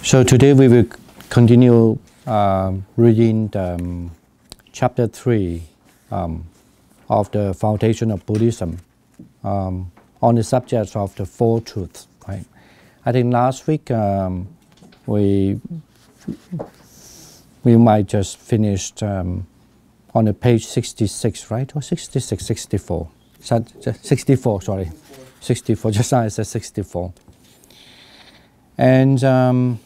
So today we will continue reading chapter 3 of the Foundation of Buddhism on the subject of the Four Truths. Right? I think last week we might just finished on the page 66, right? Or 66, 64. 64, sorry. 64, just now I said 64. And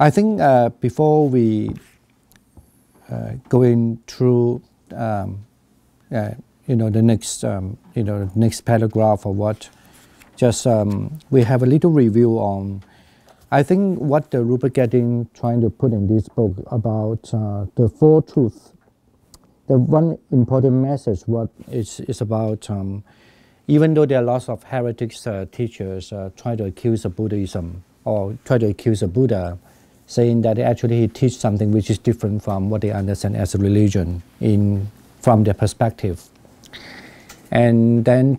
I think before we going through, the next paragraph or what, just we have a little review on. I think what the Rupert Gethin trying to put in this book about the Four Truths. The one important message what is about. Even though there are lots of heretics teachers try to accuse of Buddhism or try to accuse of Buddha, saying that actually he teaches something which is different from what they understand as a religion from their perspective. And then,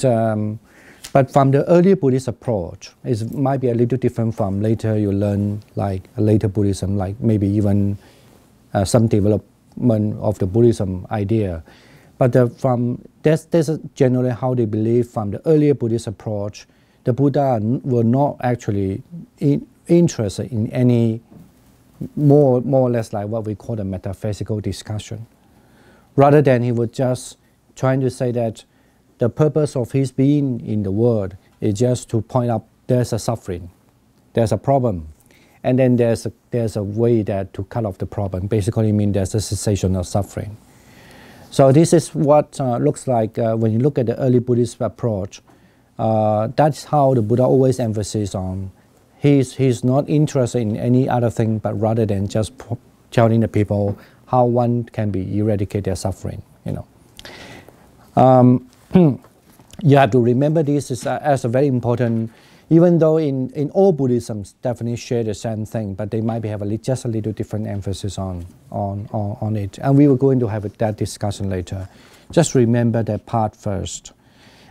but from the early Buddhist approach, it might be a little different from later you learn like a later Buddhism, like maybe even some development of the Buddhism idea. But that's generally how they believe from the earlier Buddhist approach. The Buddha were not actually interested in any more or less like what we call the metaphysical discussion. Rather than he was just trying to say that the purpose of his being in the world is just to point out there's a suffering, there's a problem, and then there's a way that to cut off the problem. Basically mean there's a cessation of suffering. So this is what looks like when you look at the early Buddhist approach. That's how the Buddha always emphasizes on. He's not interested in any other thing, but rather than just telling the people how one can eradicate their suffering. You have to remember this as a very important. Even though in all Buddhisms definitely share the same thing, but they might have just a little different emphasis on it. And we were going to have that discussion later. Just remember that part first.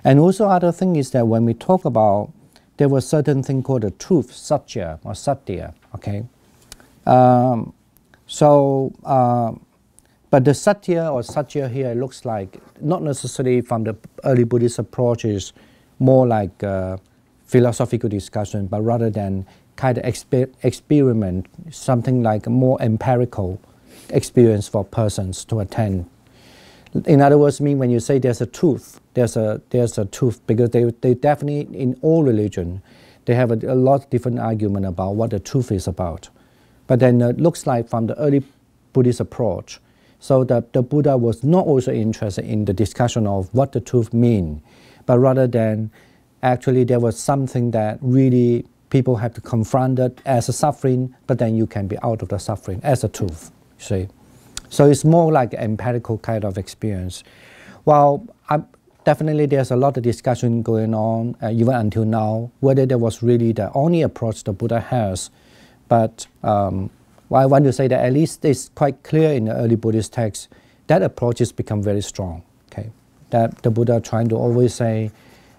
And also other thing is that when we talk about, there was certain thing called the truth, satya or satya, okay? But the satya or satya here looks like, not necessarily from the early Buddhist approach, is more like philosophical discussion, but rather than kind of experiment, something like a more empirical experience for persons to attend. In other words, when you say there's a truth, there's a truth, because they definitely, in all religion, they have a lot of different argument about what the truth is about. But then it looks like from the early Buddhist approach, so that the Buddha was not also interested in the discussion of what the truth means, but rather than actually there was something that really people have to confront it as a suffering, but then you can be out of the suffering as a truth, you see. So it's more like an empirical kind of experience. Well, definitely there's a lot of discussion going on, even until now, whether there was really the only approach the Buddha has. But I want to say that at least it's quite clear in the early Buddhist texts that approach has become very strong. Okay, that the Buddha trying to always say,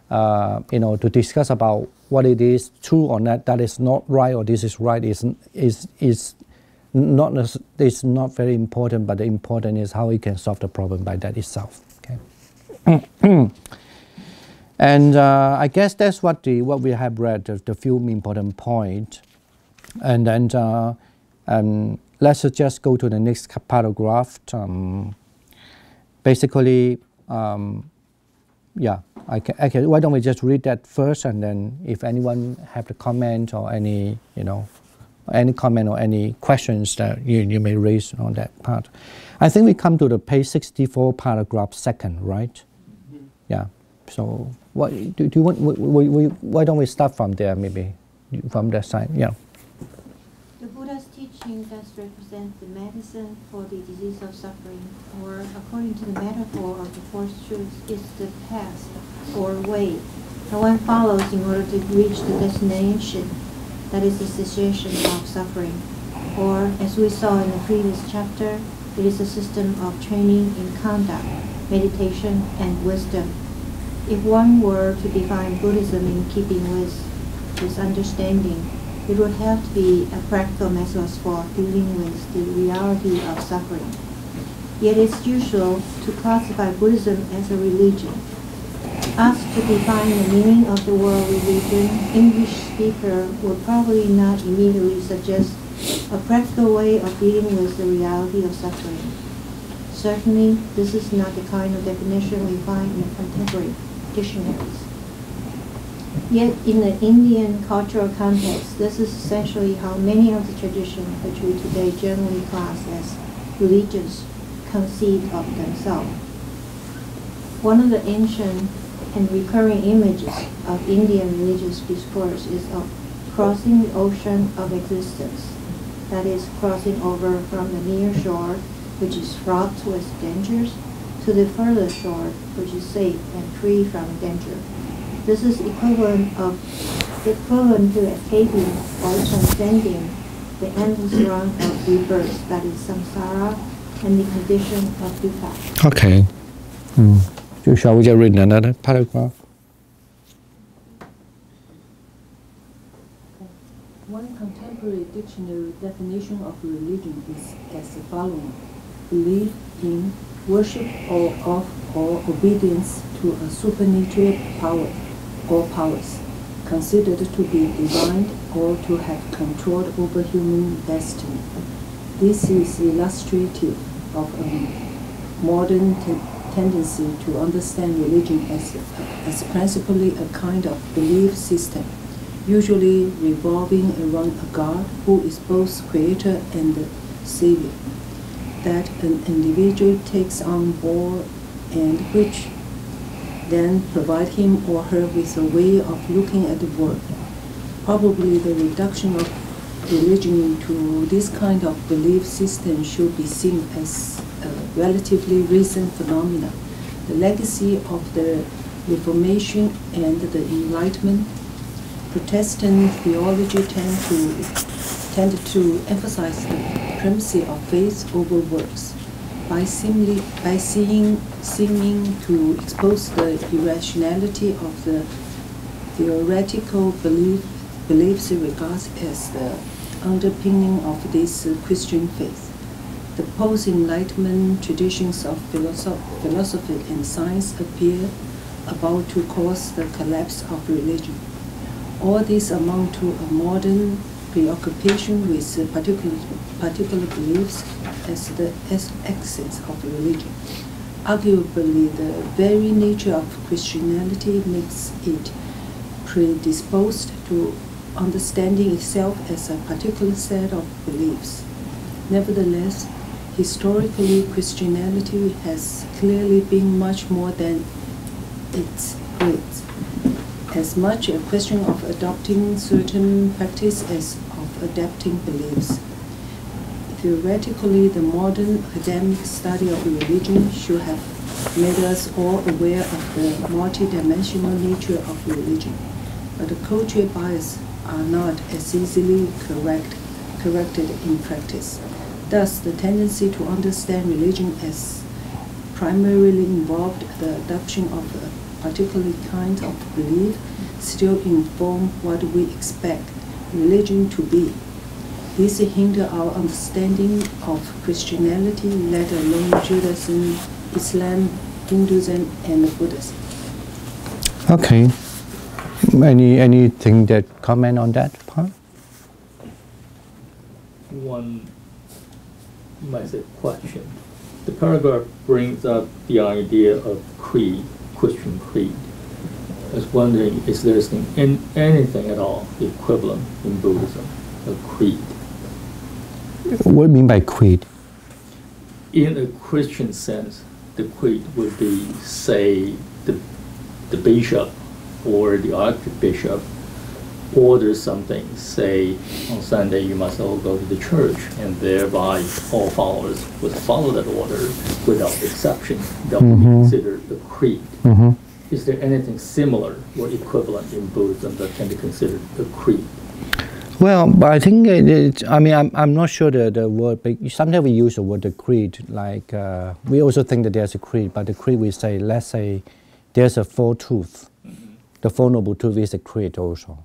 to discuss about what it is true or not, that is not right or this is right is not very important, but the important is how we can solve the problem by that itself. Okay, and I guess that's what we have read, the few important points, and then let's just go to the next paragraph. Basically. Yeah, I can. Why don't we just read that first, and then if anyone have the comment or any comment or any questions that you may raise on that part. I think we come to the page 64, paragraph 2nd, right? Mm-hmm. Yeah. So what do you want? Why don't we start from there? Maybe from that side. Yeah. The Buddha's teaching thus represents the medicine for the disease of suffering, or according to the metaphor of the Fourth Truth, is the path or way that one follows in order to reach the destination, that is the cessation of suffering. Or, as we saw in the previous chapter, it is a system of training in conduct, meditation, and wisdom. If one were to define Buddhism in keeping with this understanding, it would have to be a practical method for dealing with the reality of suffering. Yet it's usual to classify Buddhism as a religion. Asked to define the meaning of the word religion, English speaker would probably not immediately suggest a practical way of dealing with the reality of suffering. Certainly, this is not the kind of definition we find in contemporary dictionaries. Yet, in the Indian cultural context, this is essentially how many of the traditions which we today generally class as religions conceive of themselves. One of the ancient and recurring images of Indian religious discourse is of crossing the ocean of existence, that is, crossing over from the near shore, which is fraught with dangers, to the further shore, which is safe and free from danger. This is equivalent to escaping or transcending the endless run of rebirth, that is samsara, and the condition of dukkha. Okay. Shall we just read another paragraph? One contemporary dictionary definition of religion is as the following: belief in, worship of, or obedience to a supernatural power or powers, considered to be divine or to have control over human destiny. This is illustrative of a modern tendency to understand religion as principally a kind of belief system, usually revolving around a God who is both creator and savior, that an individual takes on board and which then provide him or her with a way of looking at the world. Probably the reduction of religion to this kind of belief system should be seen as a relatively recent phenomenon. The legacy of the Reformation and the Enlightenment, Protestant theology tended to emphasize the primacy of faith over works, by seeming to expose the irrationality of the theoretical beliefs regarded as the underpinning of this Christian faith. The post-Enlightenment traditions of philosophy and science appear about to cause the collapse of religion. All this amount to a modern preoccupation with particular beliefs as the essence of religion. Arguably, the very nature of Christianity makes it predisposed to understanding itself as a particular set of beliefs. Nevertheless, historically, Christianity has clearly been much more than its creeds, as much a question of adopting certain practice as of adapting beliefs. Theoretically, the modern academic study of religion should have made us all aware of the multidimensional nature of religion, but the cultural bias are not as easily corrected in practice. Thus, the tendency to understand religion as primarily involved the adoption of a particular kind of belief still inform what we expect religion to be. This hinders our understanding of Christianity, let alone Judaism, Islam, Hinduism, and Buddhism. Okay. Anything that comment on that part? One might say question. The paragraph brings up the idea of creed, Christian creed. I was wondering, is there anything at all equivalent in Buddhism, a creed? What do you mean by creed? In a Christian sense, the creed would be, say, the bishop or the archbishop orders something, say, on Sunday you must all go to the church, and thereby all followers would follow that order without exception. That would be considered a creed. Is there anything similar or equivalent in Buddhism that can be considered a creed? Well, but I think I'm not sure the word, but sometimes we use the word the creed, like we also think that there's a creed, but the creed we say, let's say there's a Four Truths. The Four Noble Truths is a creed also.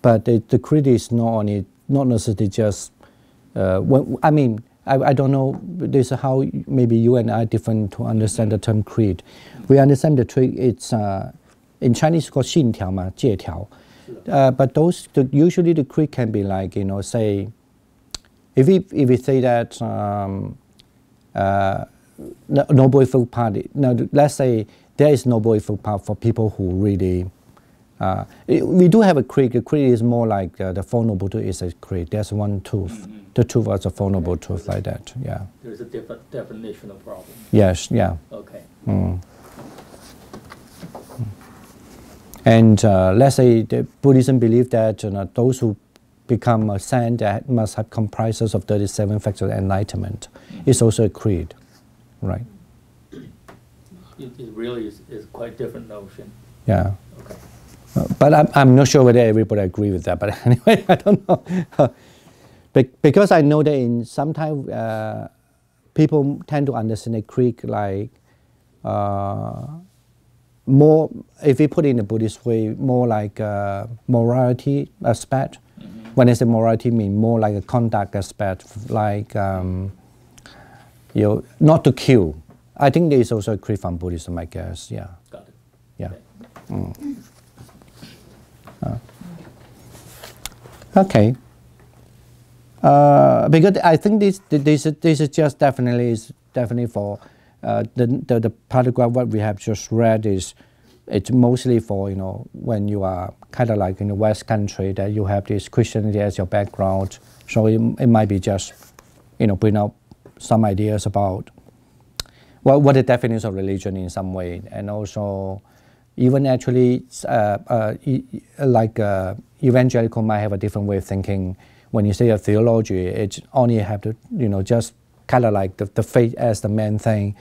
but the creed is not necessarily just. I don't know. This is how maybe you and I different to understand the term creed. We understand the creed. It's in Chinese called 信条嘛，戒条. But usually the creed can be like, say, if we say that noble effort party. Now let's say there is noble effort path for people who really. We do have a creed. The creed is more like the Four Noble Truths is a creed. There's one truth. The truth was a Four Noble Truths like that. Yeah. There's a different definition of problem. Yes. Yeah. Okay. And let's say the Buddhism believe that those who become a Zen that must have comprises of 37 factors of enlightenment. It's also a creed, right? It really is quite different notion. Yeah. Okay. But I'm not sure whether everybody agree with that. But anyway, I don't know. Because I know that in sometimes people tend to understand a creed like more, if we put it in the Buddhist way, more like a morality aspect. When I say morality, I mean more like a conduct aspect, like not to kill. I think there is also a creed from Buddhism, I guess. Yeah. Got it. Yeah. Okay. Because I think this is just definitely for the paragraph what we have just read is it's mostly for when you are kind of like in the West country that you have this Christianity as your background, so it might be just bring up some ideas about what the definition of religion in some way, and also even actually evangelical might have a different way of thinking. When you say a theology, it only have to just kind of like the faith as the main thing.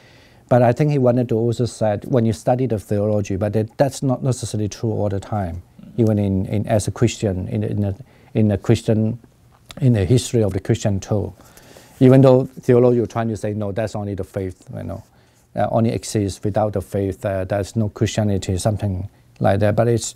But I think he wanted to also say when you study the theology, but that's not necessarily true all the time. Even in as a Christian in the history of the Christian too. Even though theology are trying to say no, that's only the faith, only exists without the faith. There's no Christianity, something like that. But it's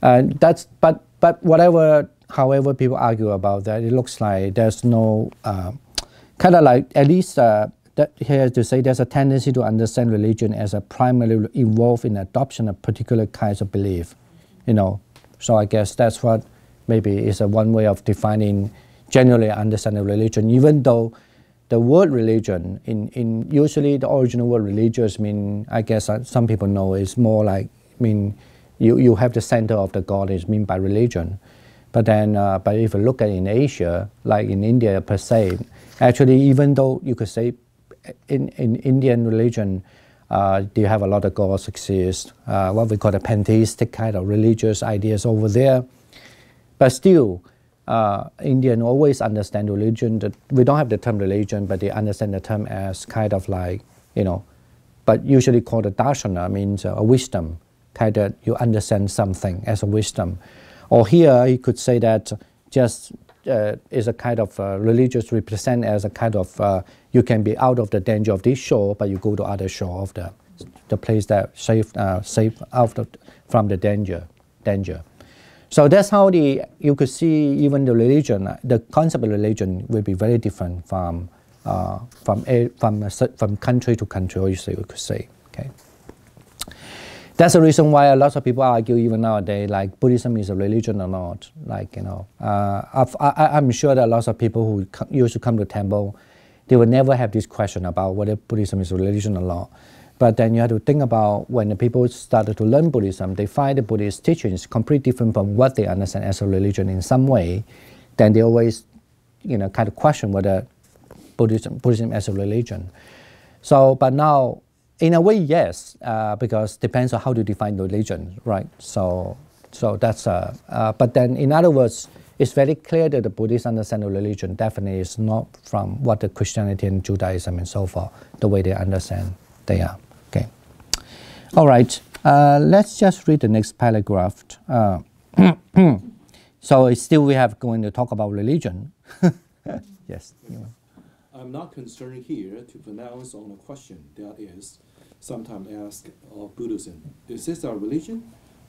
but whatever. However, people argue about that. It looks like there's no kind of like at least that he has to say there's a tendency to understand religion as a primarily involved in adoption of particular kinds of belief, So I guess that's what maybe is one way of defining generally understanding religion. Even though the word religion in usually the original word religious mean, I guess some people know is more like you have the center of the God is mean by religion. But then, but if you look at in Asia, like in India per se, actually, even though you could say in Indian religion, they have a lot of gods exist, what we call the pantheistic kind of religious ideas over there. But still, Indian always understand religion. That we don't have the term religion, but they understand the term as kind of like, but usually called a darshana, means a wisdom, kind of you understand something as a wisdom. Or here, you could say that just is a kind of religious represent as a kind of you can be out of the danger of this shore, but you go to other shore of the place that safe out from the danger. So that's how you could see even the religion, the concept of religion will be very different from country to country, or you could say. Okay. That's the reason why a lot of people argue even nowadays, like Buddhism is a religion or not. Like I'm sure that a lot of people who used to come to temple, they will never have this question about whether Buddhism is a religion or not. But then you have to think about when the people started to learn Buddhism, they find the Buddhist teachings completely different from what they understand as a religion in some way. Then they always, kind of question whether Buddhism as a religion. So, but now, in a way, yes, because depends on how to define religion, right? So that's but then in other words, it's very clear that the Buddhist understanding of religion definitely is not from what the Christianity and Judaism and so forth, the way they understand they are. Okay. All right. Let's just read the next paragraph. So still we have going to talk about religion. Yes. I'm not concerned here to pronounce on a question that is sometimes asked of Buddhism. Is this a religion?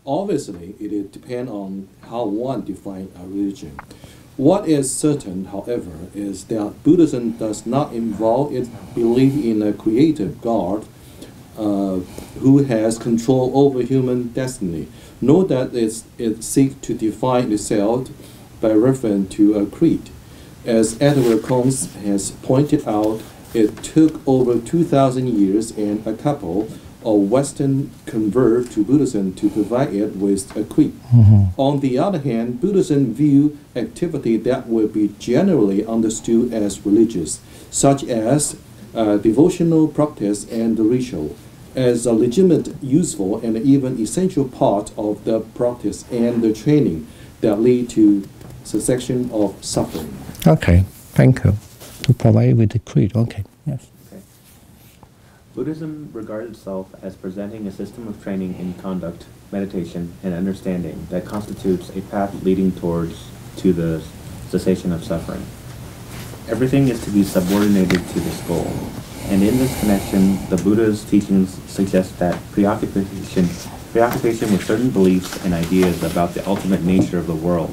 Obviously, it depends on how one defines a religion. What is certain, however, is that Buddhism does not involve its belief in a creative God who has control over human destiny, nor that it seeks to define itself by reference to a creed. As Edward Combs has pointed out, it took over 2,000 years and a couple of Western converts to Buddhism to provide it with a creed. On the other hand, Buddhism views activity that will be generally understood as religious, such as devotional practice and the ritual, as a legitimate, useful, and even essential part of the practice and the training that lead to cessation of suffering. Okay, thank you. To provide with the creed, okay, yes. Okay. Buddhism regards itself as presenting a system of training in conduct, meditation, and understanding that constitutes a path leading to the cessation of suffering. Everything is to be subordinated to this goal, and in this connection, the Buddha's teachings suggest that preoccupation with certain beliefs and ideas about the ultimate nature of the world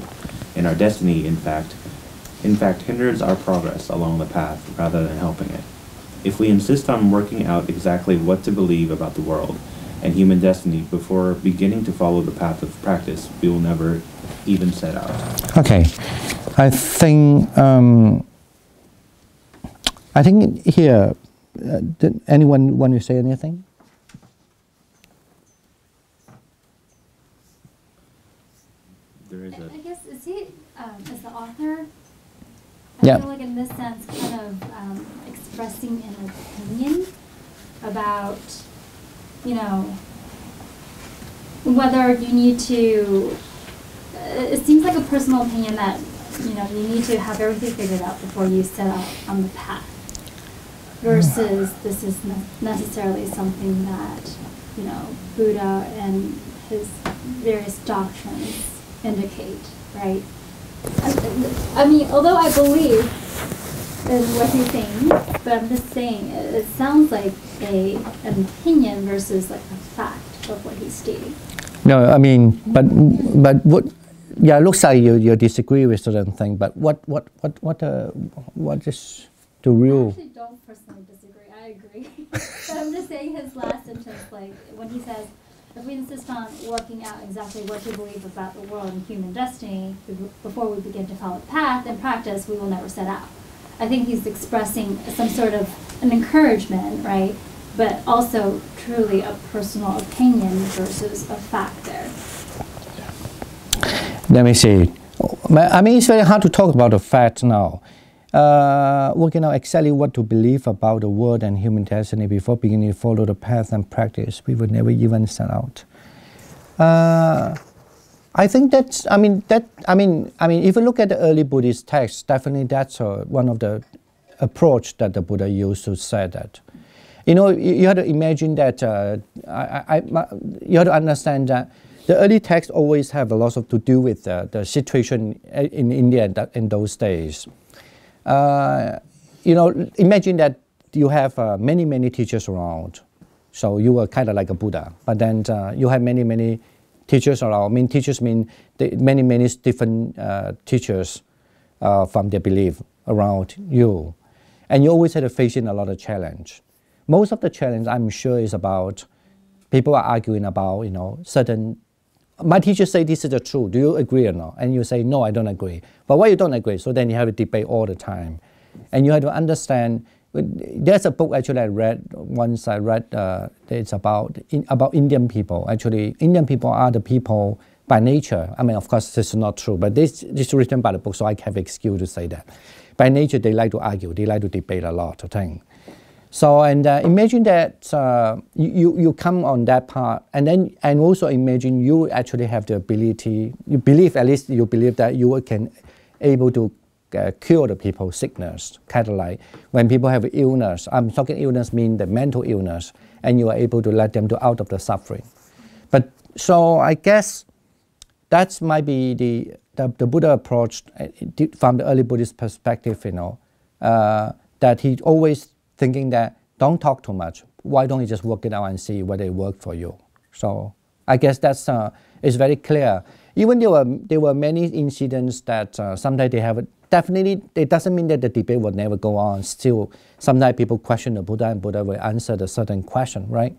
and our destiny, in fact, hinders our progress along the path rather than helping it. If we insist on working out exactly what to believe about the world and human destiny before beginning to follow the path of practice, we will never even set out. Okay, I think here, did anyone want to say anything? There is I guess, is he, as the author, Yeah. I feel like in this sense kind of expressing an opinion about, you know, whether you need to, it seems like a personal opinion that, you know, you need to have everything figured out before you set out on the path, versus this is necessarily something that, you know, Buddha and his various doctrines indicate, right? I mean, although I believe in what he's saying, but I'm just saying it sounds like an opinion versus like a fact of what he's stating. No, I mean, but what? Yeah, it looks like you disagree with certain thing. But what is the real? I actually don't personally disagree. I agree, but I'm just saying his last sentence, like when he says, if we insist on working out exactly what we believe about the world and human destiny before we begin to follow the path and practice, we will never set out. I think he's expressing some sort of an encouragement, right? But also truly a personal opinion versus a fact there. Let me see. I mean, it's very hard to talk about the fact now. Working out exactly what to believe about the world and human destiny before beginning to follow the path and practice, we would never even set out. I think that's. I mean, if you look at the early Buddhist texts, definitely that's one of the approach that the Buddha used to say that. You know, you have to imagine that. You have to understand that the early texts always have a lot to do with the situation in India in those days. You know, imagine that you have many teachers around, so you were kind of like a Buddha. But then you have many teachers around. I mean, teachers mean many different teachers from their belief around you, and you always had to face in a lot of challenge. Most of the challenge, I'm sure, is about people are arguing about, you know, certain. My teacher say this is the truth. Do you agree or not? And you say no, I don't agree. But why you don't agree? So then you have to debate all the time, and you have to understand. There's a book actually I read once. I read it's about Indian people. Actually, Indian people are the people by nature. I mean, of course, this is not true, but this is written by the book, so I have excuse to say that. By nature, they like to argue. They like to debate a lot of things. So, and imagine that you come on that part, and also imagine you actually have the ability. You believe, at least you believe that you can able to cure the people's sickness, kind of like when people have illness. I'm talking illness mean the mental illness, and you are able to let them out of the suffering. But so I guess that might be the Buddha approach from the early Buddhist perspective. You know, that he always thinking that don't talk too much. Why don't you just work it out and see whether it works for you? So I guess that's is very clear. Even there were many incidents that sometimes they have definitely. It doesn't mean that the debate will never go on. Still, sometimes people question the Buddha, and Buddha will answer the certain question, right?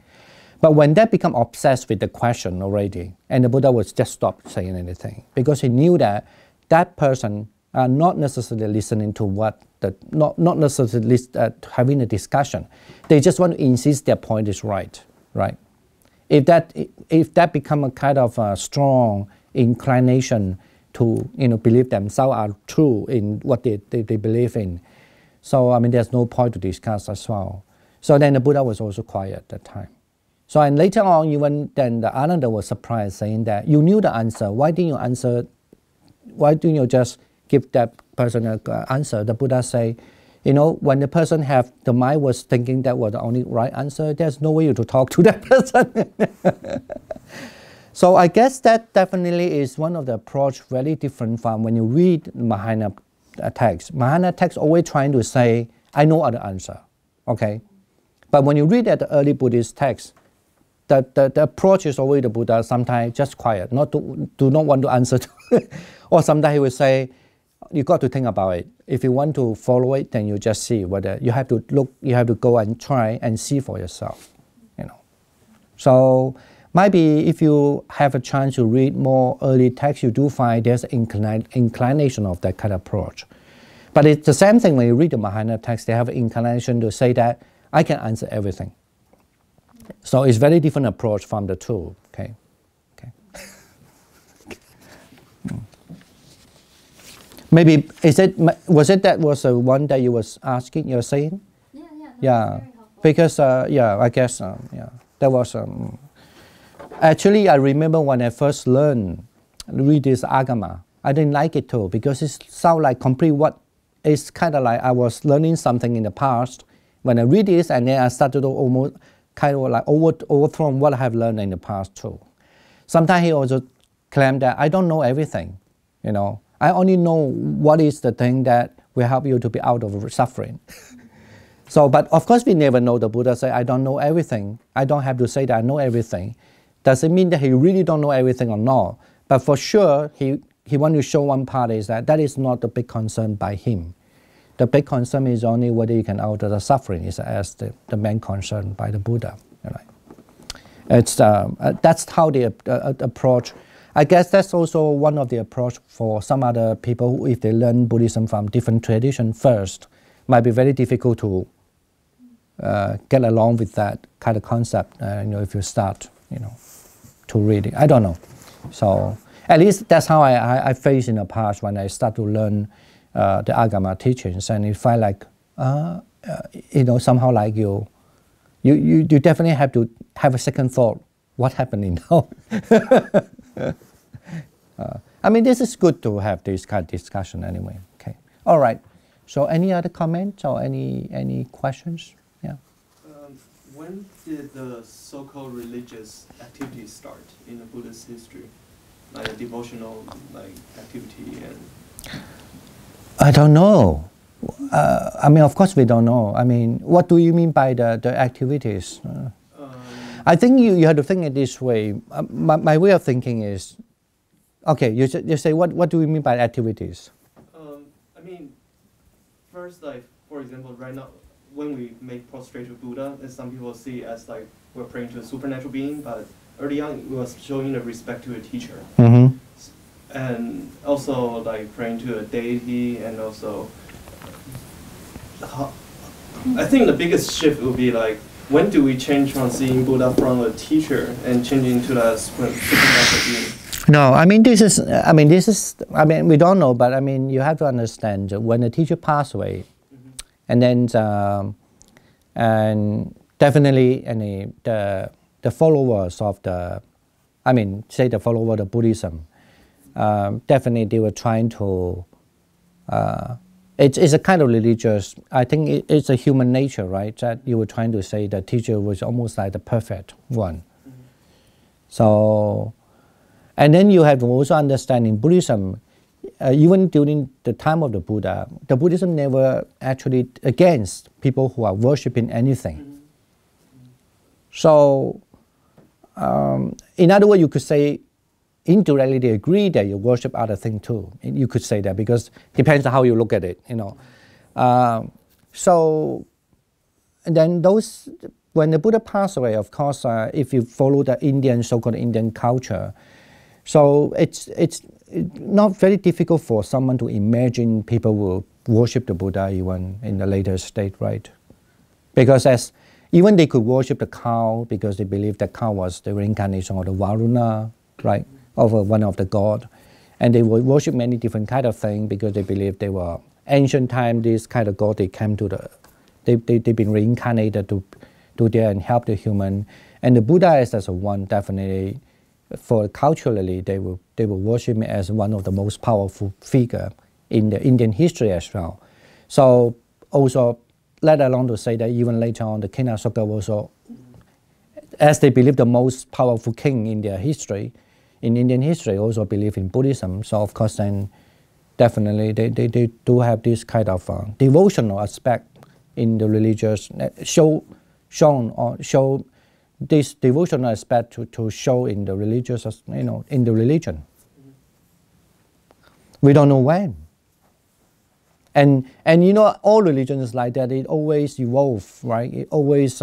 But when they become obsessed with the question already, and the Buddha would just stop saying anything because he knew that that person are not necessarily listening to what not necessarily having a discussion. They just want to insist their point is right, right? If that become a kind of a strong inclination to believe themselves are true in what they believe in, so I mean there's no point to discuss as well. So then the Buddha was also quiet at that time. So and later on, even then the Ananda was surprised, saying that you knew the answer. Why didn't you answer? Why didn't you just give that person an answer? The Buddha say, when the person have the mind was thinking that was the only right answer, there's no way to talk to that person. So I guess that definitely is one of the approach very different from when you read Mahayana text. Mahayana text always trying to say, I know other answer, okay? But when you read at the early Buddhist text, the approach is always the Buddha sometimes just quiet, do not want to answer. Or sometimes he will say, you got to think about it. If you want to follow it, then you just see whether you have to look, you have to go and try and see for yourself, So maybe if you have a chance to read more early texts, you do find there's inclination of that kind of approach. But it's the same thing when you read the Mahayana text, they have an inclination to say that I can answer everything. So it's very different approach from the two, okay? Maybe, was it the one that you was asking, you're saying? Yeah, that was Yeah, very helpful. because, I guess, that was, actually I remember when I first read this Agama, I didn't like it too, because it sounds like complete it's kind of like I was learning something in the past. When I read this, and then I started to almost kind of like overthrow what I have learned in the past too. Sometimes he also claimed that I don't know everything, I only know what is the thing that will help you to be out of suffering. So, but of course we never know. The Buddha said, I don't know everything. I don't have to say that I know everything. Does it mean that he really don't know everything or not? But for sure, he wants to show one part is that is not the big concern by him. The big concern is only whether you can out of the suffering is as the main concern by the Buddha. It's, that's how they approach. I guess that's also one of the approach for some other people who, if they learn Buddhism from different traditions first, might be very difficult to get along with that kind of concept. If you start, to read it. I don't know. So at least that's how I faced in the past when I start to learn the Agama teachings, and it felt like, somehow like you definitely have to have a second thought. What happening now? I mean, this is good to have this kind of discussion anyway. Okay. All right. So any other comments or any questions? Yeah. When did the so-called religious activities start in the Buddhist history, like a devotional activity and? I don't know. I mean, of course we don't know. I mean, what do you mean by the activities? I think you have to think it this way. My way of thinking is, okay, you say, what do you mean by activities? I mean, first, for example, right now, when we make prostrate to Buddha, some people see as we're praying to a supernatural being, but early on it was showing the respect to a teacher. Mm-hmm. And also praying to a deity, and also, I think the biggest shift would be when do we change from seeing Buddha from a teacher and changing to the supernatural being? No, I mean, we don't know, but I mean, you have to understand when the teacher passed away, and then, and definitely, the followers of the followers of Buddhism, definitely they were trying to, it's a kind of religious, I think it's a human nature, right? That you were trying to say the teacher was almost like the perfect one. So, and then you have to also understand in Buddhism, even during the time of the Buddha, the Buddhism never actually against people who are worshipping anything. So, in other words, you could say indirectly they agree that you worship other things too. You could say that because it depends on how you look at it, you know. So then when the Buddha passed away, of course, if you follow the Indian, so-called Indian culture, so it's not very difficult for someone to imagine people will worship the Buddha even in the later state, right? Because even they could worship the cow because they believe the cow was the reincarnation of the Varuna, right, of one of the god. And they would worship many different kind of things because they believe they were ancient time, this kind of god, they came to they've been reincarnated to there and help the human. And the Buddha is as a one, definitely, for culturally, they will worship me as one of the most powerful figure in the Indian history as well. So also, let alone to say that even later on, the King Ashoka was also, as they believe the most powerful king in their history, in Indian history, also believe in Buddhism. So of course, then definitely they do have this kind of devotional aspect in the religious, show this devotional aspect to show in the religious, you know, in the religion. We don't know when. And you know, all religions like that, it always evolve, right? It always,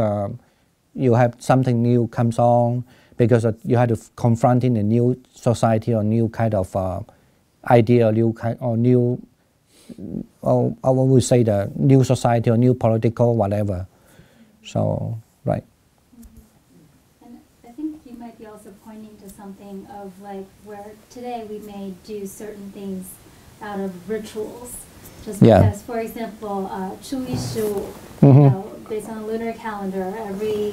you have something new comes on because you have to confront in a new society or new kind of idea, or what we say, the new society or new political whatever. So, right. And I think you might be also pointing to something of like where today we may do certain things out of rituals. Just because, for example, Chu Ishu, you know, based on a lunar calendar, every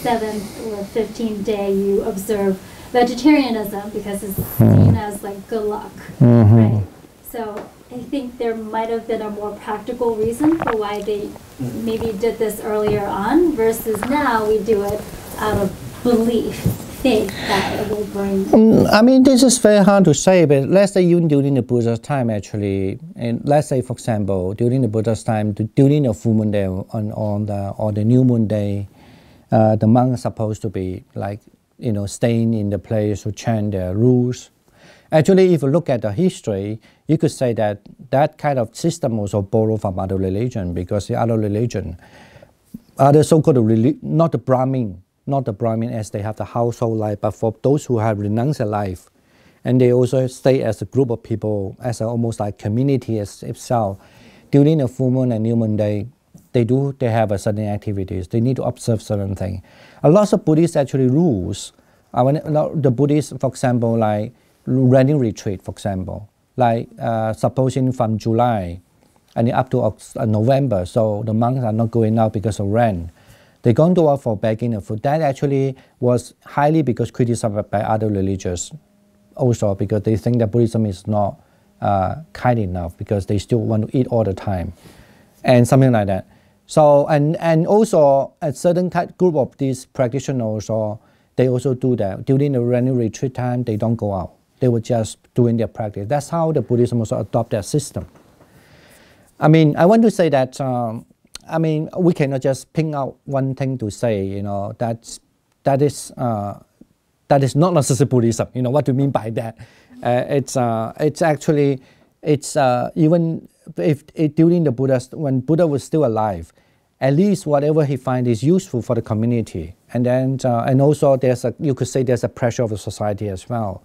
7th or 15th day you observe vegetarianism because it's seen as like good luck, right? So I think there might have been a more practical reason for why they maybe did this earlier on versus now we do it out of belief, faith that it will bring. I mean, this is very hard to say, but let's say even during the Buddha's time actually, and let's say for example, during the Buddha's time, during the full moon day or the new moon day, the monks are supposed to be like, you know, staying in the place to chant their rules. Actually, if you look at the history, you could say that that kind of system also borrowed from other religion because the other religion, other so-called not the Brahmin as they have the household life, but for those who have renounced their life, and they also stay as a group of people, as almost like community as itself. During the full moon and new moon day, they have a certain activities. They need to observe certain things. A lot of Buddhists actually rules. The Buddhists, for example, like running retreat, for example, like supposing from July and up to November, so the monks are not going out because of rain. They go to work for begging the food. That actually was highly because criticized by other religions also because they think that Buddhism is not kind enough because they still want to eat all the time and something like that. So, and also a certain group of these practitioners, they also do that. During the running retreat time, they don't go out. They were just doing their practice. That's how the Buddhism also adopt their system. I mean, I want to say that, I mean, we cannot just pick out one thing to say, you know, that is not necessarily Buddhism. You know, what do you mean by that? It's actually, even if during the Buddha's, when Buddha was still alive, at least whatever he finds is useful for the community. And then, and also you could say there's a pressure of the society as well.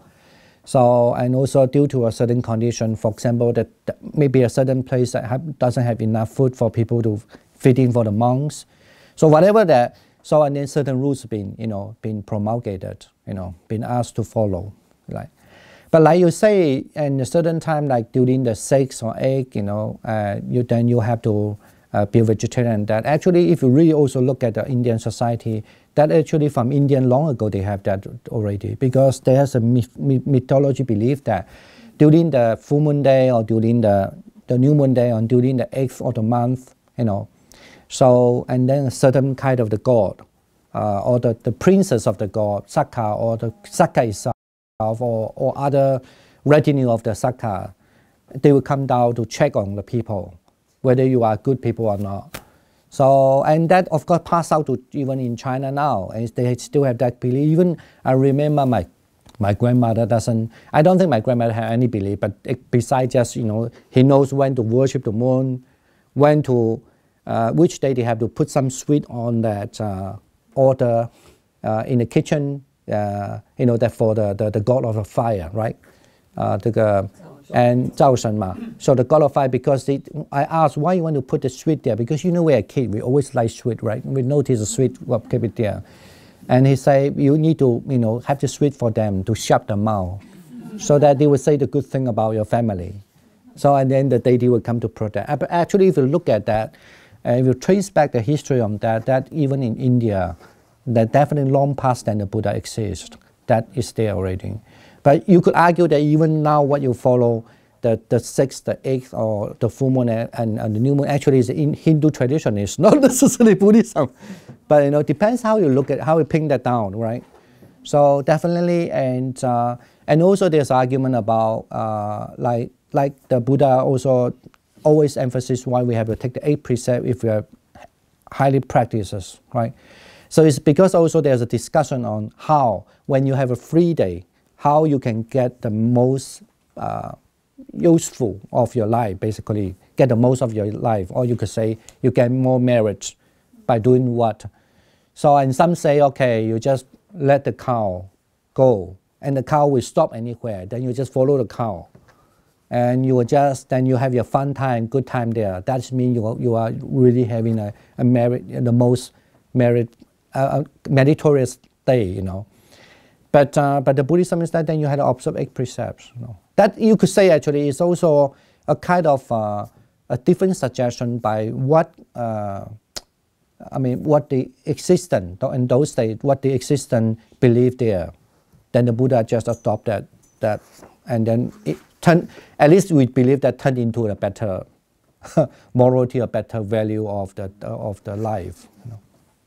So, and also due to a certain condition, for example, that maybe a certain place that doesn't have enough food for people to feed in for the monks. So whatever that, so and then certain rules being promulgated, being asked to follow, like. But like you say, in a certain time, like during the 6th or 8th, then you have to be a vegetarian. That actually, if you really also look at the Indian society, that actually from Indian long ago they have that already, because there's a mythology belief that during the full moon day or during the new moon day or during the 8th of the month, so and then a certain kind of the god or the princess of the god, Sakka, or the Sakka itself, or other retinue of the Sakka, they will come down to check on the people, whether you are good people or not. So, and that of course passed out to even in China now, and they still have that belief. Even I remember my grandmother doesn't, I don't think my grandmother had any belief, but besides just, he knows when to worship the moon, when to, which day they have to put some sweet on that altar in the kitchen, that for the god of the fire, right? And 灶神 嘛. So the god of fire, because I asked why you want to put the sweet there, because we're a kid, we always like sweet, right? We notice the sweet, well, keep it there. And he said you need to have the sweet for them to shut the mouth, so that they will say the good thing about your family. So and then the deity will come to protect. But actually, if you look at that, if you trace back the history of that even in India, that definitely long past than the Buddha exists. That is there already. But you could argue that even now what you follow, the 6th, the 8th, or the full moon and the new moon actually is in Hindu tradition. It's not necessarily Buddhism. But depends how you look at, how you pin that down, right? So definitely, and also there's argument about like the Buddha also always emphasizes why we have to take the 8 precepts if we are highly practices, right? So it's because also there's a discussion on how, when you have a free day, how you can get the most useful of your life, basically get the most of your life, or you could say you get more merit by doing what. So and some say, okay, you just let the cow go, and the cow will stop anywhere. Then you just follow the cow, and you will then you have your fun time, good time there. That means you are really having a merit, the most meritorious day, But the Buddhism is that then you had to observe 8 precepts. That you could say actually is also a kind of a different suggestion by what what the existent in those days, what the existent believed there. Then the Buddha just adopted that, and then it turned. At least we believe that turned into a better morality, a better value of the life.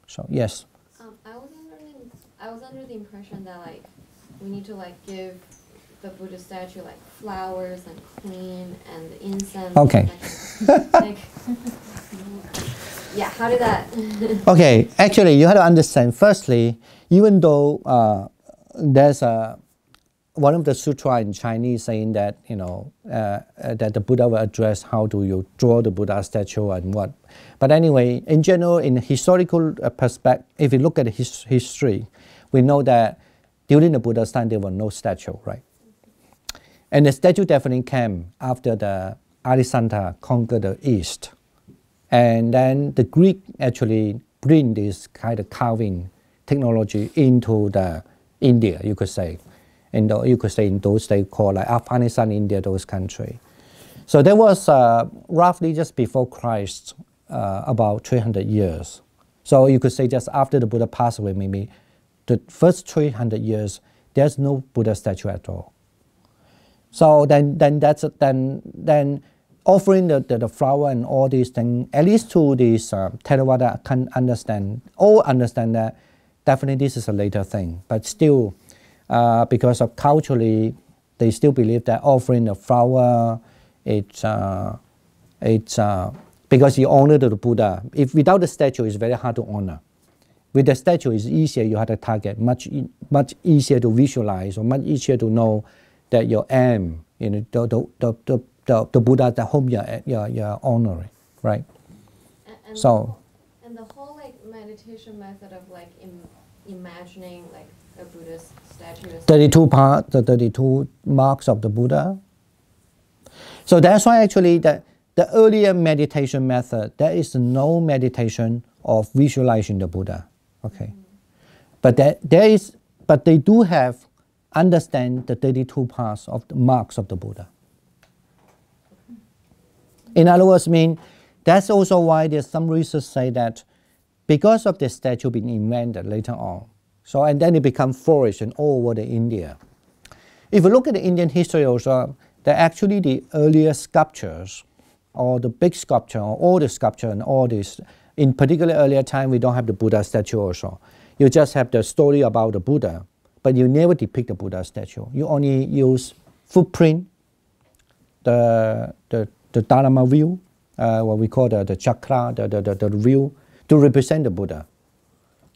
So yes. I was under the impression that we need to give the Buddha statue flowers and clean and incense. Okay. Yeah, how did that? Okay, actually you have to understand. Firstly, even though there's one of the sutra in Chinese saying that that the Buddha will address how do you draw the Buddha statue and what. But anyway, in general, in historical perspective, if you look at history, we know that during the Buddha's time there was no statue, right? And the statue definitely came after the Alexander conquered the East. And then the Greek actually bring this kind of carving technology into the India, you could say. And you could say in those days called Afghanistan, India, those countries. So there was roughly just before Christ, about 300 years. So you could say just after the Buddha passed away, maybe the first 300 years, there's no Buddha statue at all. So then offering the flower and all these things, at least to these Theravada can understand that definitely this is a later thing. But still, because of culturally, they still believe that offering the flower, it's because you honor the Buddha. If without the statue, it's very hard to honor. With the statue, it's easier. You have to target, much easier to visualize, or much easier to know that your aim, the Buddha at whom you're honoring, right? And so. And the whole meditation method of imagining a Buddhist statue. 32 parts, the 32 marks of the Buddha. So that's why actually the earlier meditation method, there is no meditation of visualizing the Buddha. Okay, but but they do have understand the 32 parts of the marks of the Buddha. In other words, that's also why there's some research say that because of the statue being invented later on, so and then it becomes flourished all over the India. If you look at the Indian history also, that actually the earlier sculptures, or the big sculpture, or all the sculpture and all this, in particular earlier time, we don't have the Buddha statue also. You just have the story about the Buddha, but you never depict the Buddha statue. You only use footprint, the Dharma view, what we call the chakra, the wheel, to represent the Buddha.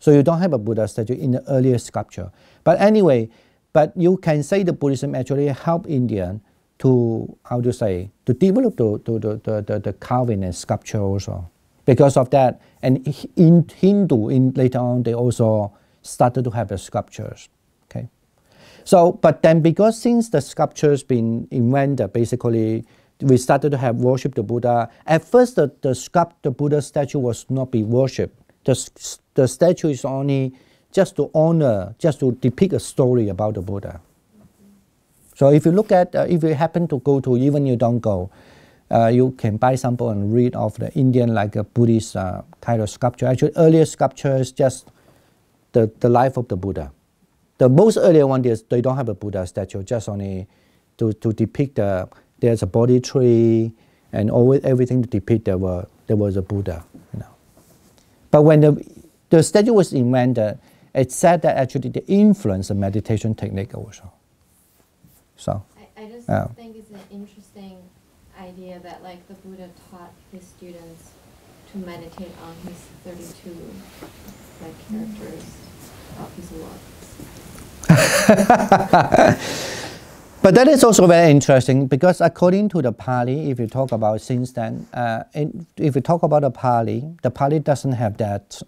So you don't have a Buddha statue in the earlier sculpture. But anyway, but you can say the Buddhism actually helped Indian to, how to say, to develop the carving and sculpture also. Because of that, and in Hindu, later on, they also started to have the sculptures. Okay, so but then because since the sculptures been invented, basically we started to have worship the Buddha. At first, the Buddha statue was not be worshipped. The statue is only just to honor, just to depict a story about the Buddha. So if you look at, if you happen to go to, even you don't go, you can buy some book and read of the Indian, like a Buddhist kind of sculpture. Actually, earlier sculpture is just the life of the Buddha. The most earlier one is they don't have a Buddha statue, just only to depict there's a body tree and always everything to depict there was a Buddha. You know. But when the statue was invented, it said that actually they influenced the meditation technique also. So I just think it's an interesting idea that like the Buddha taught his students to meditate on his 32 like characters of his works. But that is also very interesting because according to the Pali, if you talk about since then, if you talk about the Pali doesn't have that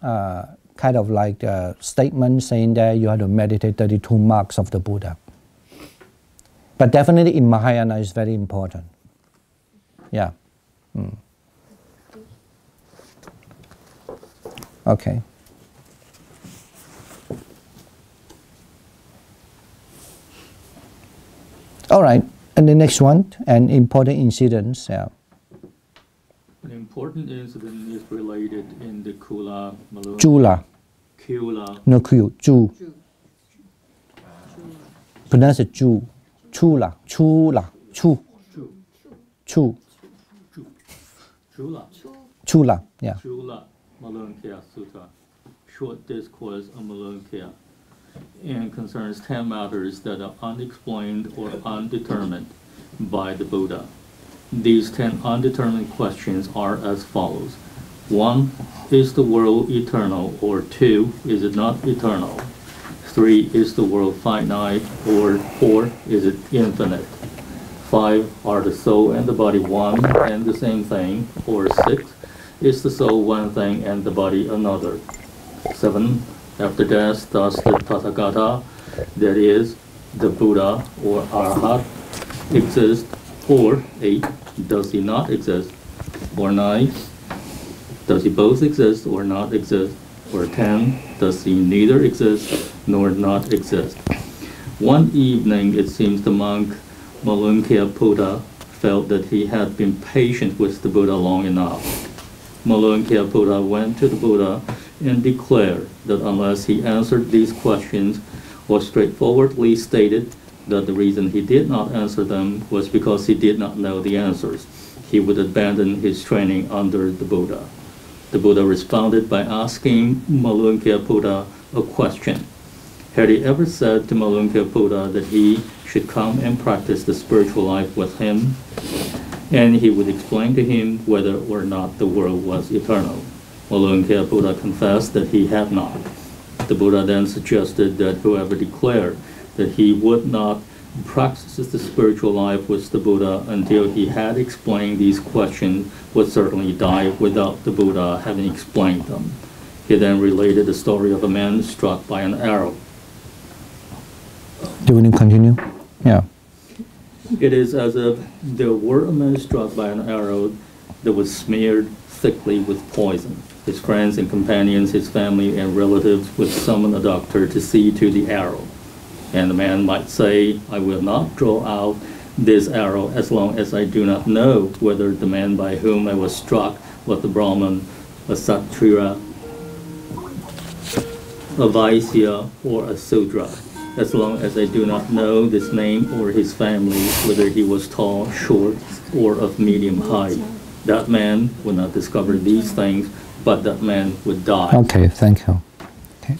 kind of like statement saying that you have to meditate 32 marks of the Buddha. But definitely in Mahayana is very important. Yeah. Mm. Okay. All right, and the next one, an important incident. Yeah. An important incident is related in the Kula Malung. Chula. Kula. No, Q. Chu. Pronounce it Chu. Chula. Chula. Chu. Chu. Chula. Chula. Yeah. Chula Malunkhya Sutta. Short discourse on Malunkhya. And concerns 10 matters that are unexplained or undetermined by the Buddha. These 10 undetermined questions are as follows. 1. Is the world eternal? Or 2. Is it not eternal? 3. Is the world finite? Or 4. Is it infinite? 5. Are the soul and the body one and the same thing? Or 6. Is the soul one thing and the body another? 7. After death, does the Tathagata, that is, the Buddha or Arhat, exist? Or 8, does he not exist? Or 9, does he both exist or not exist? Or 10, does he neither exist nor not exist? One evening, it seems the monk Malunkhya Buddha felt that he had been patient with the Buddha long enough. Malunkhya Buddha went to the Buddha and declared that unless he answered these questions or straightforwardly stated that the reason he did not answer them was because he did not know the answers, he would abandon his training under the Buddha. The Buddha responded by asking Malunkhya Buddha a question. Had he ever said to Malunkhya Buddha that he should come and practice the spiritual life with him? And he would explain to him whether or not the world was eternal. Malunkhya Buddha confessed that he had not. The Buddha then suggested that whoever declared that he would not practice the spiritual life with the Buddha until he had explained these questions would certainly die without the Buddha having explained them. He then related the story of a man struck by an arrow. Do we need to continue? Yeah. It is as if there were a man struck by an arrow that was smeared thickly with poison. His friends and companions, his family and relatives would summon a doctor to see to the arrow. And the man might say, I will not draw out this arrow as long as I do not know whether the man by whom I was struck was a Brahman, a Sattira, a Vaisya, or a Sudra. As long as I do not know this name or his family, whether he was tall, short, or of medium height. That man would not discover these things, but that man would die. Okay, thank you. Okay.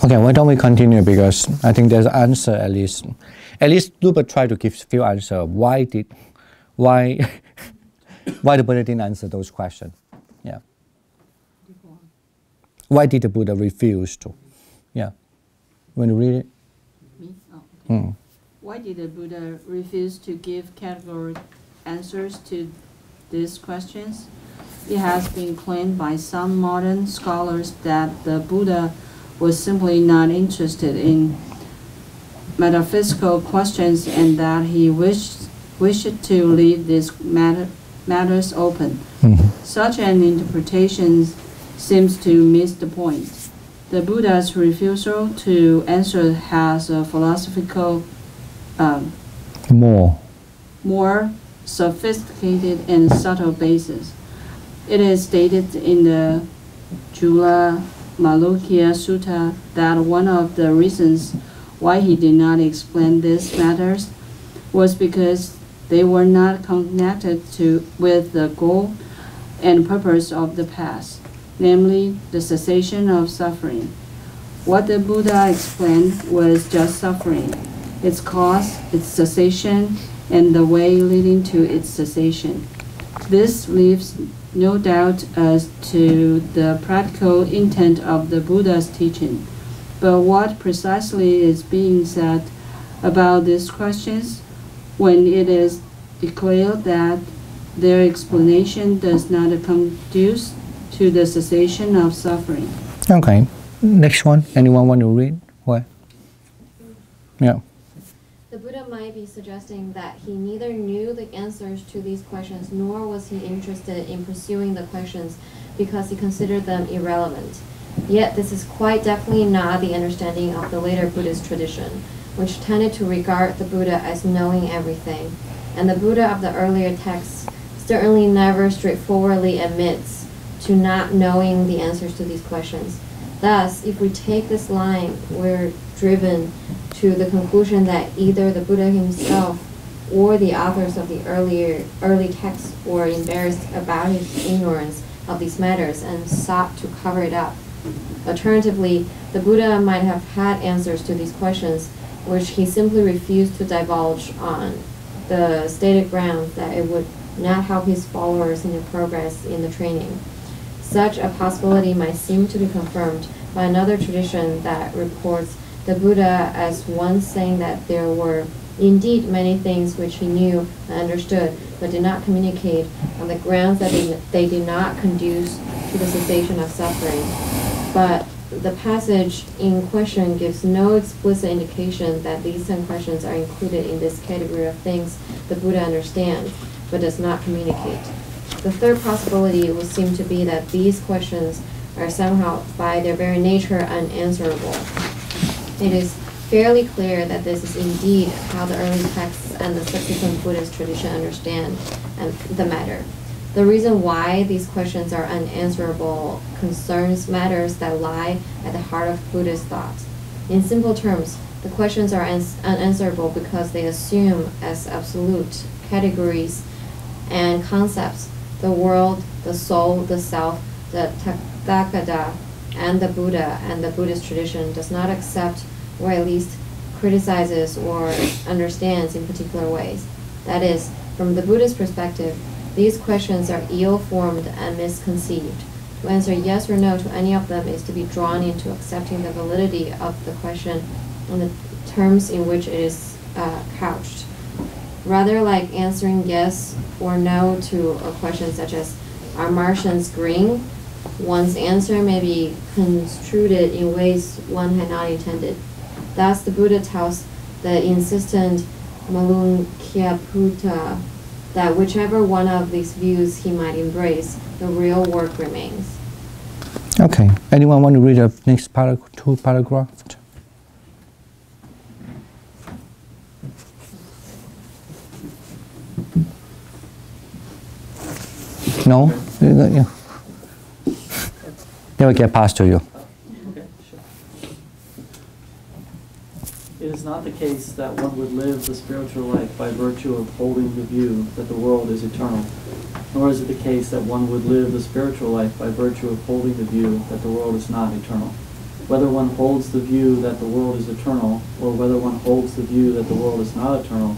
Okay, why don't we continue, because I think there's an answer at least. At least Rupert tried to give a few answers. Why the Buddha didn't answer those questions? Yeah. Why did the Buddha refuse to? Yeah. Want to read it? Me? Oh, okay. Mm. Why did the Buddha refuse to give categorical answers to these questions? It has been claimed by some modern scholars that the Buddha was simply not interested in metaphysical questions and that he wished to leave these matters open. Mm-hmm. Such an interpretation seems to miss the point. The Buddha's refusal to answer has a philosophical, more sophisticated and subtle basis. It is stated in the Jula Malukya Sutta that one of the reasons why he did not explain these matters was because they were not connected with the goal and purpose of the past, namely the cessation of suffering. What the Buddha explained was just suffering, its cause, its cessation, and the way leading to its cessation. This leaves no doubt as to the practical intent of the Buddha's teaching. But what precisely is being said about these questions when it is declared that their explanation does not conduce to the cessation of suffering? Okay. Next one. Anyone want to read? What? Yeah. The Buddha might be suggesting that he neither knew the answers to these questions nor was he interested in pursuing the questions because he considered them irrelevant. Yet this is quite definitely not the understanding of the later Buddhist tradition, which tended to regard the Buddha as knowing everything. And the Buddha of the earlier texts certainly never straightforwardly admits to not knowing the answers to these questions. Thus, if we take this line, we're driven to the conclusion that either the Buddha himself or the authors of the early texts were embarrassed about his ignorance of these matters and sought to cover it up. Alternatively, the Buddha might have had answers to these questions, which he simply refused to divulge on the stated grounds that it would not help his followers in their progress in the training. Such a possibility might seem to be confirmed by another tradition that reports the Buddha as once saying that there were indeed many things which he knew and understood, but did not communicate on the grounds that they did not conduce to the cessation of suffering. But the passage in question gives no explicit indication that these 10 questions are included in this category of things the Buddha understands, but does not communicate. The third possibility would seem to be that these questions are somehow, by their very nature, unanswerable. It is fairly clear that this is indeed how the early texts and the subsequent Buddhist tradition understand the matter. The reason why these questions are unanswerable concerns matters that lie at the heart of Buddhist thought. In simple terms, the questions are unanswerable because they assume as absolute categories and concepts the world, the soul, the self, the Tathagata, and the Buddha and the Buddhist tradition does not accept or at least criticizes or understands in particular ways. That is, from the Buddhist perspective, these questions are ill-formed and misconceived. To answer yes or no to any of them is to be drawn into accepting the validity of the question in the terms in which it is couched. Rather like answering yes or no to a question such as, are Martians green? One's answer may be construed in ways one had not intended. Thus, the Buddha tells the insistent Malunkyaputta that whichever one of these views he might embrace, the real work remains. Okay. Anyone want to read the next two paragraphs? No? Yeah. They will get passed to you. Okay, sure. It is not the case that one would live the spiritual life by virtue of holding the view that the world is eternal, nor is it the case that one would live the spiritual life by virtue of holding the view that the world is not eternal. whether one holds the view that the world is eternal, or whether one holds the view that the world is not eternal,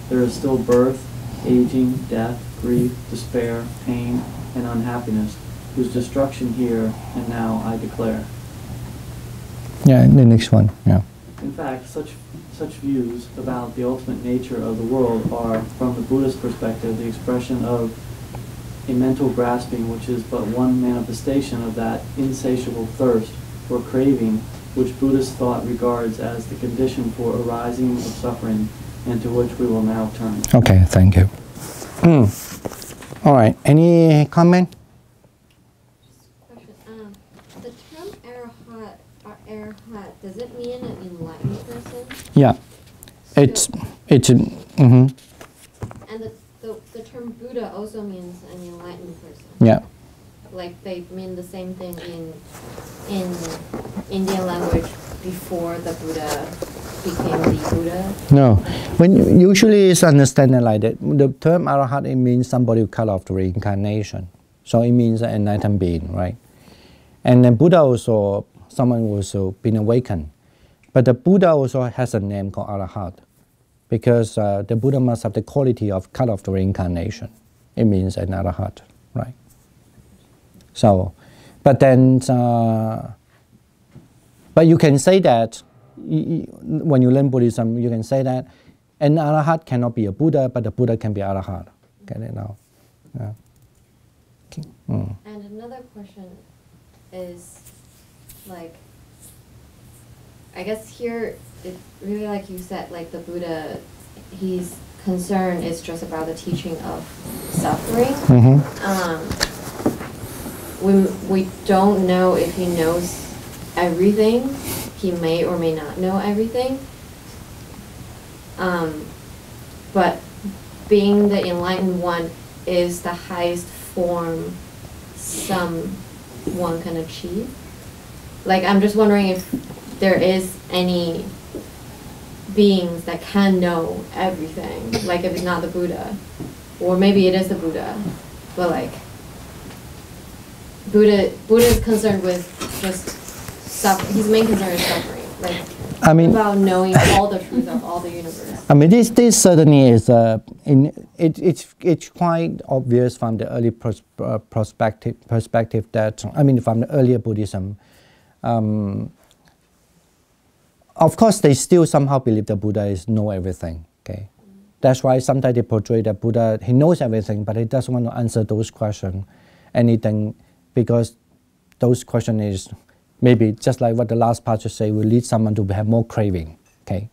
there is still birth, aging, death, grief, despair, pain, and unhappiness, whose destruction here and now I declare. Yeah, the next one, yeah. In fact, such views about the ultimate nature of the world are, from the Buddhist perspective, the expression of a mental grasping which is but one manifestation of that insatiable thirst or craving which Buddhist thought regards as the condition for arising of suffering, and to which we will now turn. Okay, thank you. All right, any comment? Question. The term arahat, does it mean an enlightened person? Yeah, it's And the term Buddha also means an enlightened person. Yeah. Like they mean the same thing in Indian language before the Buddha became the Buddha? No, when usually it's understanding like that. The term arahat, it means somebody who cut off the reincarnation. So it means an enlightened being, right? And then Buddha also, someone who also been awakened. But the Buddha also has a name called arahat, because the Buddha must have the quality of cut off the reincarnation. It means an arahat, right? So, but then, but you can say that, when you learn Buddhism, you can say that an arahat cannot be a Buddha, but the Buddha can be arahat. Get it now? Yeah. Okay. And another question is, like, I guess here, it really, like you said, like the Buddha, his concern is just about the teaching of suffering. We don't know if he knows everything. He may or may not know everything. But being the enlightened one is the highest form someone can achieve. Like, I'm just wondering if there is any beings that can know everything, like if it's not the Buddha, or maybe it is the Buddha, but like Buddha is concerned with just suffering. His main concern is suffering. Like, I mean, about knowing all the truth of all the universe. I mean, this certainly is it's quite obvious from the early perspective that, I mean, from the earlier Buddhism. Of course, they still somehow believe the Buddha is know everything. Okay, that's why sometimes they portray that Buddha, he knows everything, but he doesn't want to answer those questions, anything, because those questions is maybe just like what the last part just say, will lead someone to have more craving. Okay,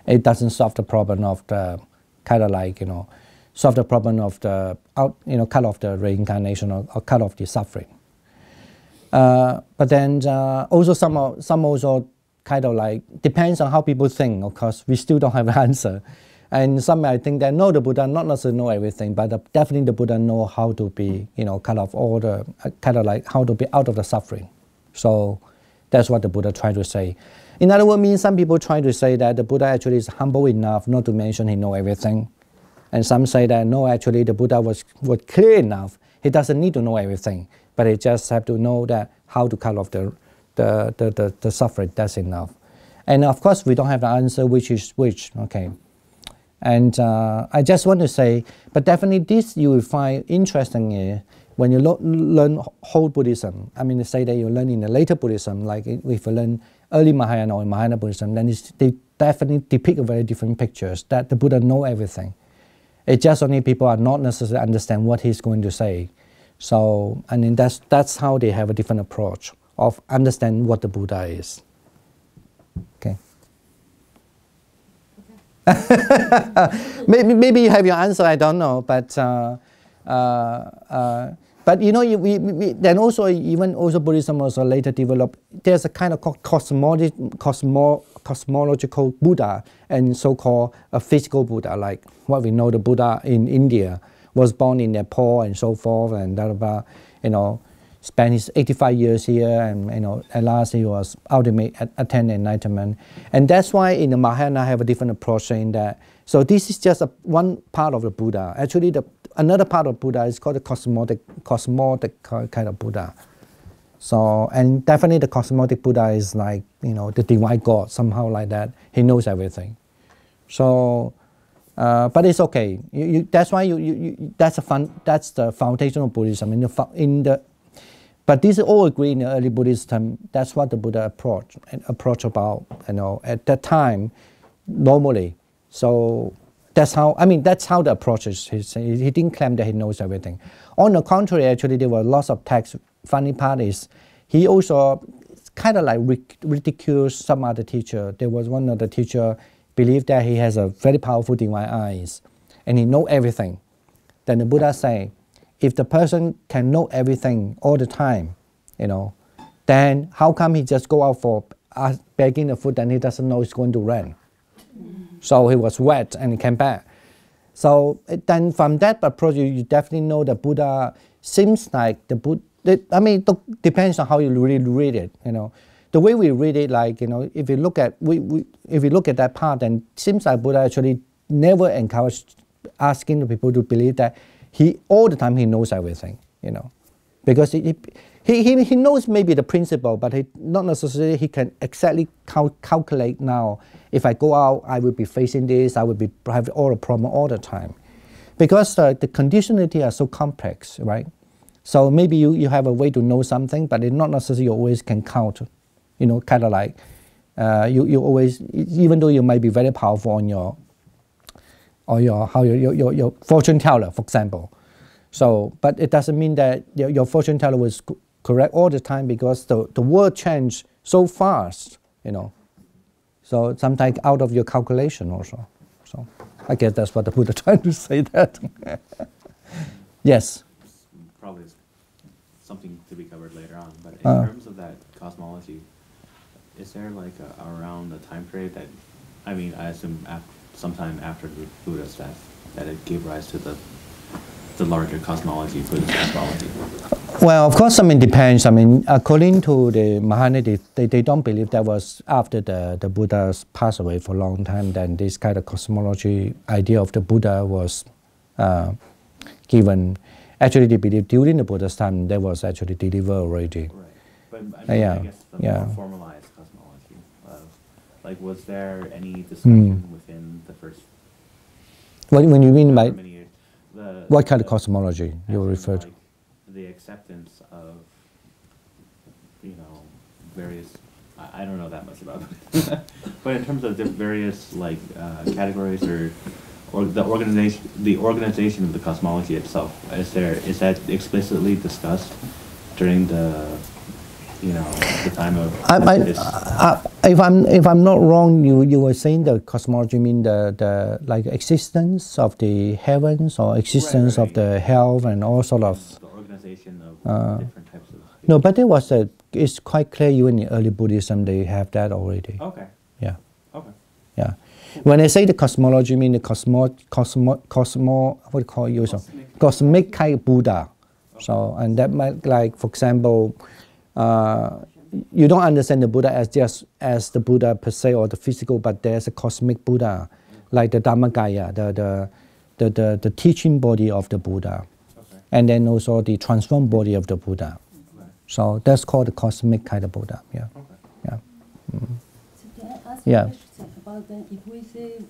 it doesn't solve the problem of the kind of like, solve the problem of the cut off the reincarnation or cut off the suffering. But then also some also kind of like depends on how people think. Of course, we still don't have an answer, and some I think that no, the Buddha not necessarily know everything, but definitely the Buddha know how to be cut off all the kind of like how to be out of the suffering. So that's what the Buddha tried to say. In other words, means some people try to say that the Buddha actually is humble enough not to mention he know everything, and some say that no, actually the Buddha was clear enough. He doesn't need to know everything, but he just have to know that how to cut off the suffering. That's enough. And of course, we don't have the answer which is which. Okay. And I just want to say, but definitely this you will find interesting when you learn whole Buddhism. I mean, say that you learn in the later Buddhism, like if you learn early Mahayana or Mahayana Buddhism, then they definitely depict very different pictures that the Buddha know everything. It's just only people are not necessarily understand what he's going to say. So, I mean, that's how they have a different approach of understand what the Buddha is. Okay. Maybe you have your answer. I don't know, but then also even also Buddhism also later developed. There's a kind of cosmological Buddha and so-called a physical Buddha, like what we know the Buddha in India was born in Nepal and so forth, and spent his 85 years here, and at last he was ultimate attained enlightenment. And that's why in the Mahayana have a different approach saying that. So this is just one part of the Buddha. Actually, another part of Buddha is called the cosmotic kind of Buddha. So, and definitely the cosmotic Buddha is like, you know, the divine God, somehow like that. He knows everything. So, but it's okay. That's why that's the foundation of Buddhism. But these all agree in the early Buddhism. That's what the Buddha approach about, you know, at that time, normally. So that's how the approach is. He didn't claim that he knows everything. On the contrary, actually, there were lots of texts. Funny part is, he also kind of like ridiculed some other teacher. There was one other teacher believed that he has a very powerful divine eyes, and he know everything. Then the Buddha say, if the person can know everything all the time, you know, then how come he just go out for begging the food and he doesn't know it's going to rain? So he was wet and he came back. So then from that approach, you definitely know the Buddha seems like the Buddha. I mean, it depends on how you really read it. You know, the way we read it, like, you know, if you look at if you look at that part, then it seems like Buddha actually never encouraged asking the people to believe that he all the time he knows everything. You know, because he knows maybe the principle, but not necessarily he can exactly calculate now. If I go out, I will be facing this. I will be have all the problem all the time, because the conditionality are so complex, right? So maybe you have a way to know something, but it not necessarily you always can count. You know, kind of like you always, even though you might be very powerful on your fortune teller, for example. So, but it doesn't mean that your fortune teller was correct all the time, because the world changed so fast. You know, so sometimes out of your calculation also. So I guess that's what the Buddha trying to say that. Yes. Probably something to be covered later on, but in terms of that cosmology, is there like around the time period that, I mean, I assume sometime after the Buddha's death, that it gave rise to the larger cosmology, Buddhist cosmology? Well, of course, I mean, depends. I mean, according to the Mahayana, they don't believe that was after the Buddha's passed away for a long time, then this kind of cosmology idea of the Buddha was given. Actually, they believe during the Buddha's time, that was actually delivered already. Right. But I mean, I guess the more formalized cosmology, like, was there any discussion within the first... When you mean by... What kind of cosmology you refer to? The acceptance of, you know, various... I don't know that much about it. But in terms of the various, like, categories or the organization of the cosmology itself, is that explicitly discussed during the, you know, the time of if I'm not wrong, you were saying the cosmology mean the like existence of the heavens or existence of the health and all sort of the organization of different types of no, but there was it's quite clear even in early Buddhism they have that already. Okay. Yeah. Okay. Yeah. When I say the cosmology, I mean the what do you call it? Cosmic kind of Buddha. Okay. So, and that might, like, for example, you don't understand the Buddha as just as the Buddha per se or the physical, but there's a cosmic Buddha, like the Dhammadipa, the teaching body of the Buddha, and then also the transformed body of the Buddha. So that's called the cosmic kind of Buddha. Yeah. Yeah. Mm. So can I ask a question about then? If we say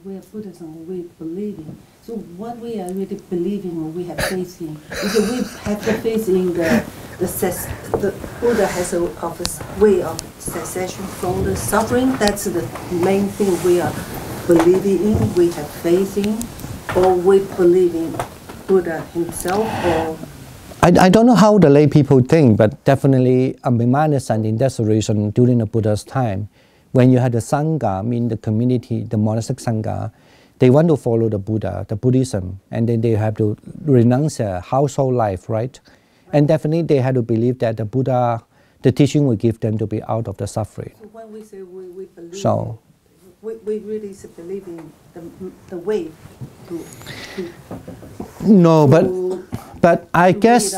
we are Buddhism, we believe in. So what we are really believing or we have faith in? Is we have the faith in the Buddha has a way of cessation from the suffering. That's the main thing we are believing in. We have faith in, or we believe in Buddha himself, or. I don't know how the lay people think, but definitely, I mean, my understanding, that's the reason during the Buddha's time, when you had the Sangha, I mean the community, the monastic Sangha, they want to follow the Buddha, the Buddhism, and then they have to renounce their household life, right? And definitely they have to believe that the Buddha, the teaching will give them to be out of the suffering. So when we say we believe, we really believe in the way to no, but I guess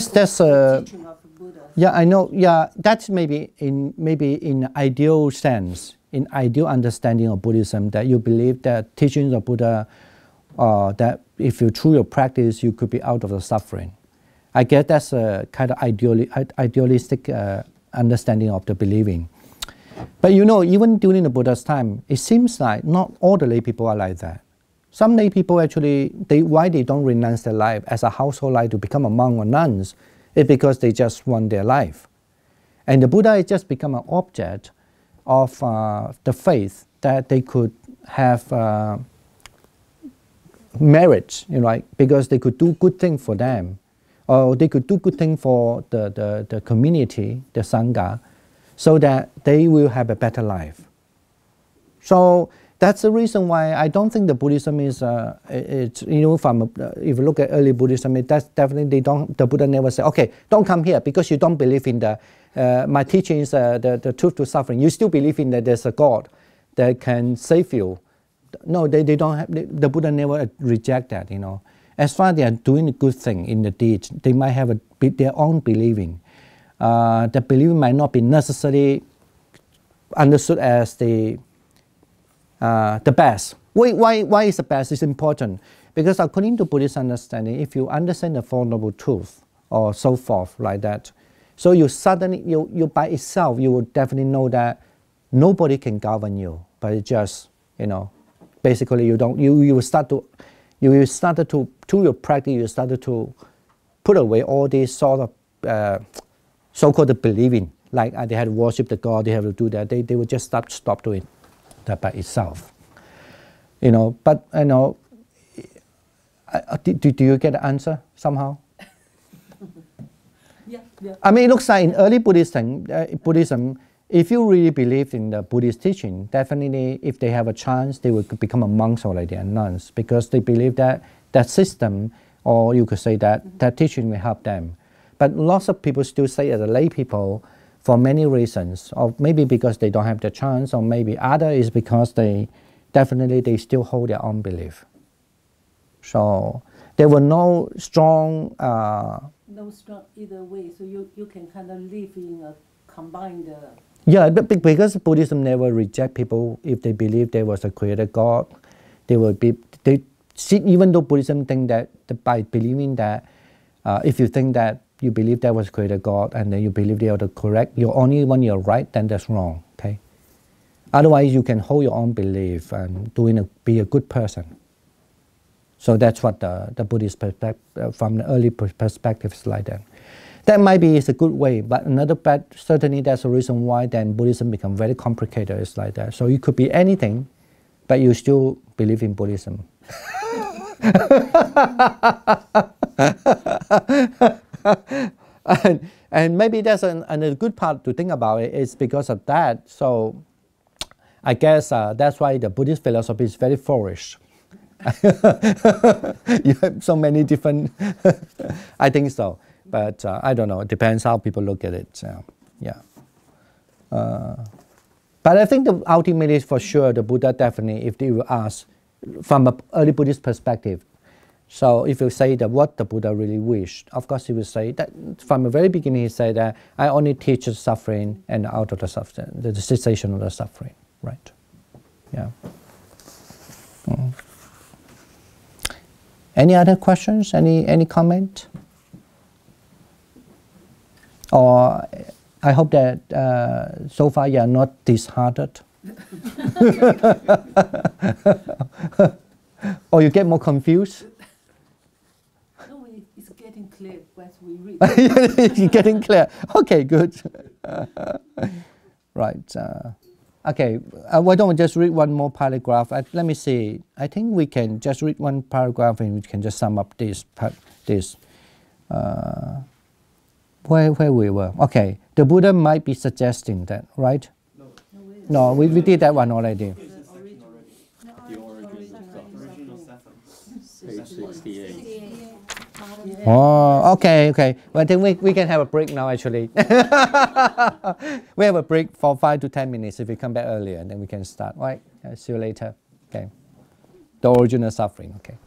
that's a yeah, I know, yeah, that's maybe in ideal sense, in ideal understanding of Buddhism, that you believe that teachings of Buddha that if you through your practice you could be out of the suffering. I guess that's a kind of idealistic understanding of the believing. But you know, even during the Buddha's time, it seems like not all the lay people are like that. Some lay people actually, why they don't renounce their life as a household life to become a monk or nuns, is because they just want their life. And the Buddha has just become an object of the faith that they could have merit, you know, right? Because they could do good things for them, or they could do good things for the community, the Sangha, so that they will have a better life. So that's the reason why I don't think the Buddhism is, it's, you know, from if you look at early Buddhism, that's definitely the Buddha never said, okay, don't come here because you don't believe in the, my teaching is the truth to suffering. You still believe in that there's a God that can save you. No, they don't have, the Buddha never reject that, you know. As far as they are doing a good thing in the deeds, they might have their own believing. The believing might not be necessarily understood as the best. Why is the best? It's important because according to Buddhist understanding, if you understand the Four Noble Truths or so forth like that, so you suddenly you by itself you will definitely know that nobody can govern you, but it just, you know, basically you will start to through your practice you started to put away all these sort of so-called believing, like they had to worship the God, they have to do that. They would just stop doing that by itself, you know. But you know, do you get the answer somehow? Yeah. I mean, it looks like in early Buddhism, if you really believe in the Buddhist teaching, definitely if they have a chance, they will become a monks already and nuns because they believe that that system, or you could say that that teaching will help them. But lots of people still say as a lay people for many reasons, or maybe because they don't have the chance, or maybe other is because they still hold their own belief. So there were no strong... no strong either way, so you can kind of live in a combined... Yeah, but because Buddhism never reject people if they believe there was a creator God, even though Buddhism think that by believing that, if you think that you believe there was creator God and then you believe they are the correct, you're only when you're right, then that's wrong. Okay. Otherwise, you can hold your own belief and be a good person. So that's what the Buddhist perspective, from the early perspective, is like that. That might be is a good way, but another bad, certainly that's the reason why then Buddhism become very complicated. It's like that. So you could be anything, but you still believe in Buddhism. and maybe that's a good part to think about it is because of that. So I guess that's why the Buddhist philosophy is very flourish. You have so many different, I think so. But I don't know, it depends how people look at it. Yeah. But I think ultimately for sure the Buddha definitely, if they will ask from an early Buddhist perspective, so if you say that what the Buddha really wished, of course he will say that from the very beginning he said that I only teach the suffering and out of the suffering, the cessation of the suffering, right? Yeah. Any other questions? Any comment? Or I hope that so far you are not disheartened. Or you get more confused? No, it's getting clear as we read. It's getting clear. Okay, good. Right. Okay, why don't we just read one more paragraph? Let me see. I think we can just read one paragraph and we can just sum up this. Where we were. Okay, the Buddha might be suggesting that, right? No, we did that one already. The origin of suffering. Page 68. Oh, okay. Well, then we can have a break now, actually. We have a break for 5 to 10 minutes. If we come back earlier, then we can start. Right? See you later. Okay. The origin of suffering. Okay.